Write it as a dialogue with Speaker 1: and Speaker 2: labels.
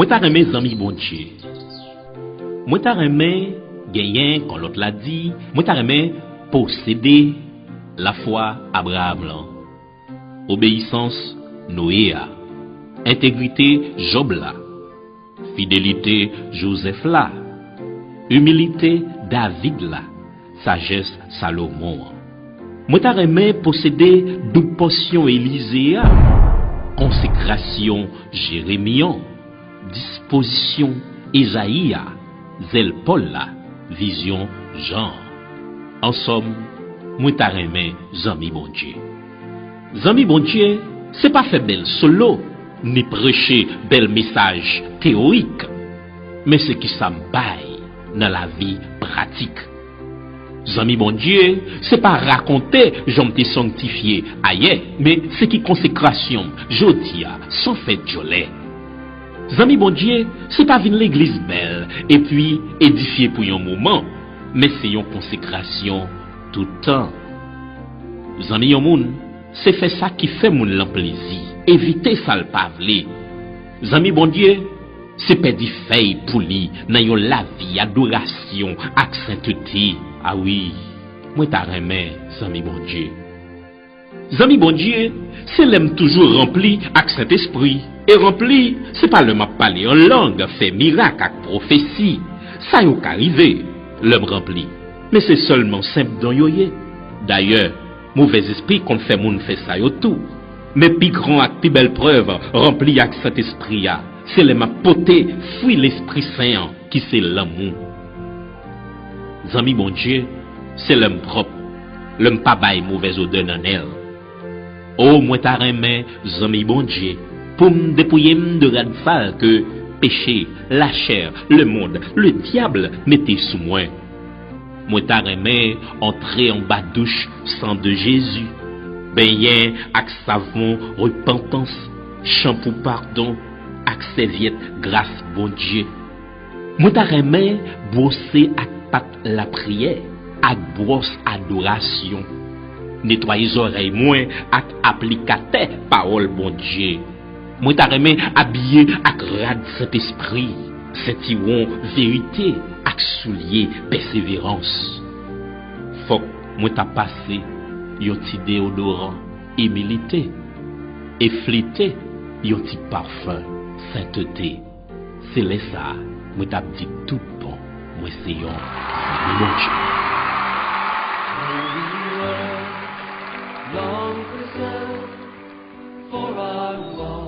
Speaker 1: Moi ta remè zami bon Dieu. Moi ta remè gagner quand l'autre l'a dit, moi ta remè posséder la foi Abraham là. Obéissance Noé a. Intégrité Job là. Fidélité Joseph là. Humilité David là. Sagesse Salomon. Moi ta remè posséder double portion Élisée a. Consécration Jérémie. Disposition Isaïe, zèle Paul la, vision Jean. En somme, moi ta remè zami bon Dieu. Zami bon Dieu, c'est pas faire bel solo, ni prêcher bel message théorique, mais c'est qui ça me baille dans la vie pratique. Zami bon Dieu, c'est pas raconter j'en t'ai sanctifié ailleurs, mais c'est qui consécration, jodia, sans fête jolet. Zami bon Dieu, c'est pas venir l'église belle et puis édifier pour un moment, mais c'est une consécration tout le temps. Zami yon moun, c'est faire ça qui fait moun l'en plaisir, éviter ça le pavlé. Zami bon Dieu, c'est perdre feuille pour lui dans yon la vie, adoration, ak sainteté. Ah oui, moi ta remè, zami bon Dieu. Zami bon Dieu, c'est l'aime toujours rempli avec Saint-Esprit. Et rempli, c'est pas le m'a parler en langue, fait miracle avec prophétie. Ça y est arrivé, l'homme rempli. Mais c'est seulement simple dans yoye. D'ailleurs, mauvais esprit qu'on fait moun fait ça yo tout. Mais plus grand ak plus belle preuve, rempli avec Saint-Esprit, c'est le m'a poté, fuit l'Esprit Saint, qui c'est l'amour. Zami bon Dieu, c'est l'homme propre. L'homme pas bail mauvaise odeur dans elle. Oh, moi ta remè, zami bon Dieu, pour me dépouiller de radfal que péché, la chair, le monde, le diable mettez sous moi. Moi ta remè, entrer en bas douche, sang de Jésus, baigner avec savon, repentance, shampoo pardon, avec serviette, grâce bon Dieu. Moi ta remè, brosser avec pâte la prière, avec brosse adoration. Nettoyer oreilles moins ak applicateur parole bon Dieu. Moi ta remè habillé ak rad Saint-Esprit, Saint-Iron vérité ak soulier persévérance. Faut moi ta passé yon ti déodorant humilité et flité yon ti parfum sainteté. C'est là ça moi ta dit tout bon moi c'est yon bon Dieu.
Speaker 2: Long preserved for our walk.